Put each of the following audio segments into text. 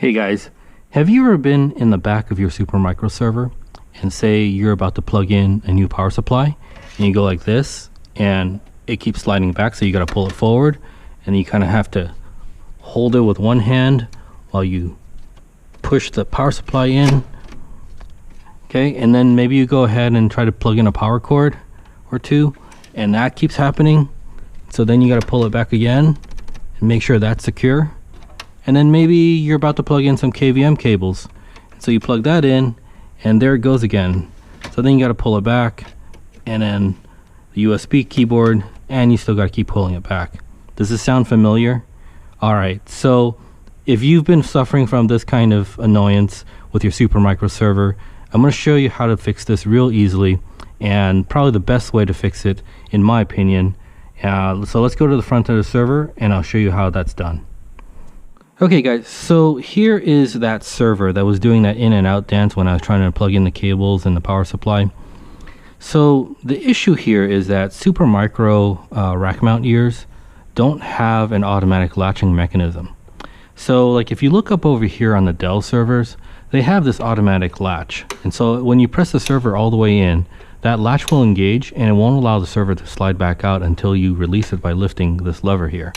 Hey guys, have you ever been in the back of your Supermicro server and say you're about to plug in a new power supply and you go like this and it keeps sliding back, so you got to pull it forward and you kind of have to hold it with one hand while you push the power supply in. Okay, and then maybe you go ahead and try to plug in a power cord or two and that keeps happening, so then you got to pull it back again and make sure that's secure. And then maybe you're about to plug in some KVM cables, so you plug that in and there it goes again. So then you got to pull it back, and then the USB keyboard, and you still got to keep pulling it back. Does this sound familiar? Alright, so if you've been suffering from this kind of annoyance with your Supermicro server, I'm going to show you how to fix this real easily, and probably the best way to fix it in my opinion. So let's go to the front of the server and I'll show you how that's done. Okay guys, so here is that server that was doing that in and out dance when I was trying to plug in the cables and the power supply. So the issue here is that Supermicro rack mount ears don't have an automatic latching mechanism. So like if you look up over here on the Dell servers, they have this automatic latch, and so when you press the server all the way in, that latch will engage and it won't allow the server to slide back out until you release it by lifting this lever here.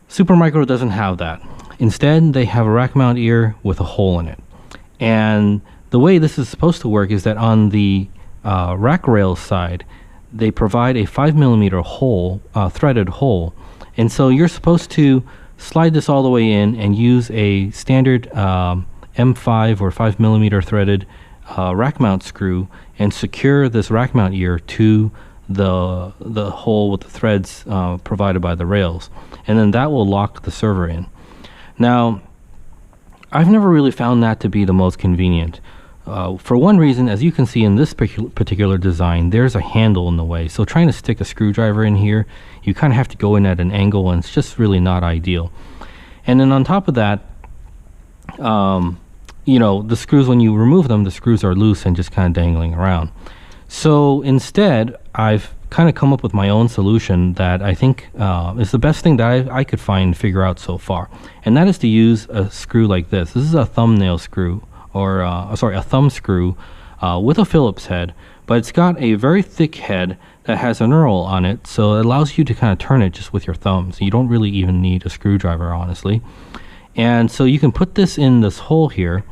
Supermicro doesn't have that. Instead, they have a rack mount ear with a hole in it. And the way this is supposed to work is that on the rack rail side, they provide a 5mm hole, threaded hole. And so you're supposed to slide this all the way in and use a standard M5 or 5mm threaded rack mount screw and secure this rack mount ear to the hole with the threads provided by the rails, and then that will lock the server in. Now, I've never really found that to be the most convenient. For one reason, as you can see in this particular design, there's a handle in the way, so trying to stick a screwdriver in here, you kind of have to go in at an angle, and it's just really not ideal. And then on top of that, you know, the screws, when you remove them, the screws are loose and just kind of dangling around. So instead, I've kind of come up with my own solution that I think is the best thing that I could figure out so far, and that is to use a screw like this. This is a thumbnail screw, or a thumb screw with a Phillips head, but it's got a very thick head that has a knurl on it, so it allows you to kind of turn it just with your thumbs. You don't really even need a screwdriver, honestly. And so you can put this in this hole here.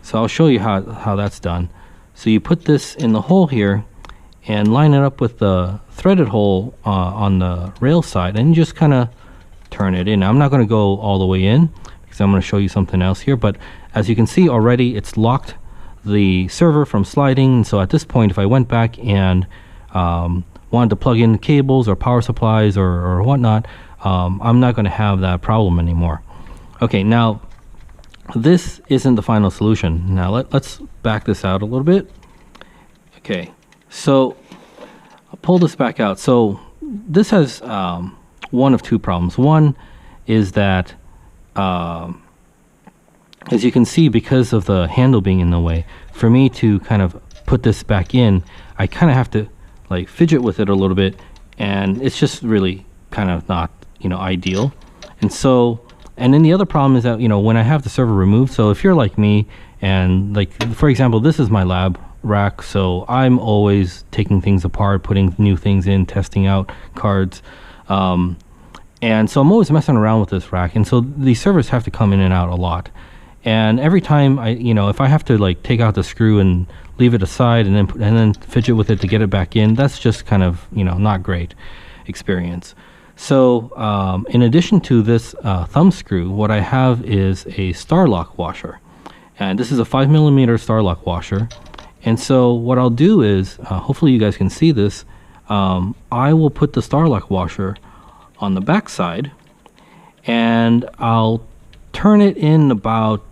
So I'll show you how that's done. So you put this in the hole here and line it up with the threaded hole on the rail side, and you just kind of turn it in. Now, I'm not going to go all the way in because I'm going to show you something else here, but as you can see already, it's locked the server from sliding. So at this point, if I went back and wanted to plug in cables or power supplies or whatnot, I'm not going to have that problem anymore. Okay, now this isn't the final solution. Now let's back this out a little bit. Okay, so I'll pull this back out. So this has one of two problems. One is that as you can see, because of the handle being in the way, for me to kind of put this back in, I kind of have to like fidget with it a little bit, and it's just really kind of not, you know, ideal. And so, and then the other problem is that, you know, when I have the server removed, so if you're like me, and like, for example, this is my lab rack, so I'm always taking things apart, putting new things in, testing out cards, and so I'm always messing around with this rack, and so these servers have to come in and out a lot. And every time if I have to like take out the screw and leave it aside and then fidget with it to get it back in, that's just kind of, you know, not great experience. So in addition to this thumb screw, what I have is a Starlock washer, and this is a 5mm Starlock washer. And so what I'll do is, hopefully you guys can see this, I will put the Starlock washer on the back side, and I'll turn it in about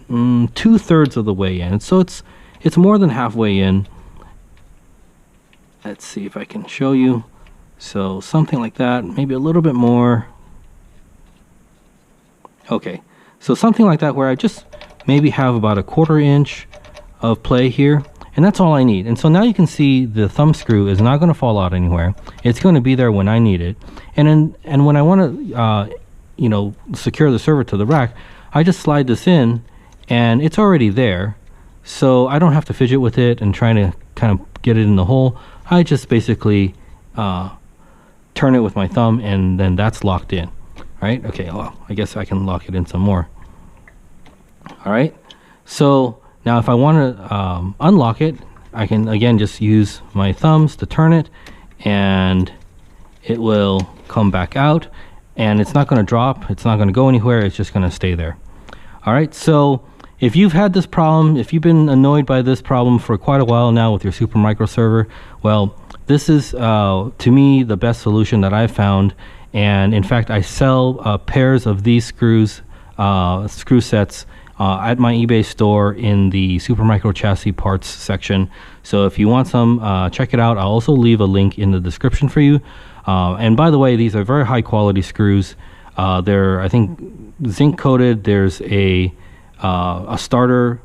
2/3 of the way in. So it's more than halfway in. Let's see if I can show you. So something like that, maybe a little bit more. Okay, so something like that, where I just maybe have about a 1/4 inch of play here, and that's all I need. And so now you can see the thumb screw is not going to fall out anywhere. It's going to be there when I need it. And when I want to secure the server to the rack, I just slide this in and it's already there. So I don't have to fidget with it and try to kind of get it in the hole. I just basically turn it with my thumb and then that's locked in. Right? Okay, well, I guess I can lock it in some more. All right. So now if I want to unlock it, I can again just use my thumbs to turn it and it will come back out and it's not going to drop. It's not going to go anywhere. It's just going to stay there. All right. So if you've had this problem, if you've been annoyed by this problem for quite a while now with your Supermicro server, well, this is to me the best solution that I've found. And in fact, I sell pairs of these screw sets at my eBay store in the Supermicro chassis parts section. So if you want some, check it out. I'll also leave a link in the description for you. And by the way, these are very high quality screws. They're, I think, zinc coated. There's a starter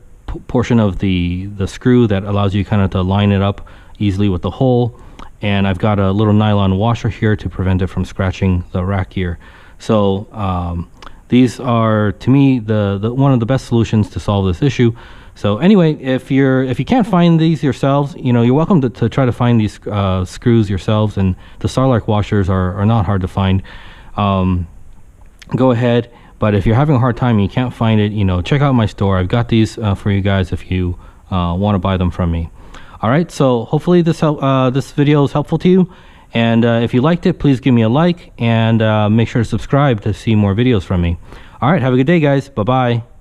portion of the screw that allows you kind of to line it up easily with the hole. And I've got a little nylon washer here to prevent it from scratching the rack gear. So these are, to me, the one of the best solutions to solve this issue. So anyway, if you can't find these yourselves, you're welcome to try to find these screws yourselves. And the Starlark washers are not hard to find. Go ahead. But if you're having a hard time and you can't find it, check out my store. I've got these for you guys if you want to buy them from me. All right, so hopefully this video is helpful to you. And if you liked it, please give me a like and make sure to subscribe to see more videos from me. All right, have a good day, guys. Bye-bye.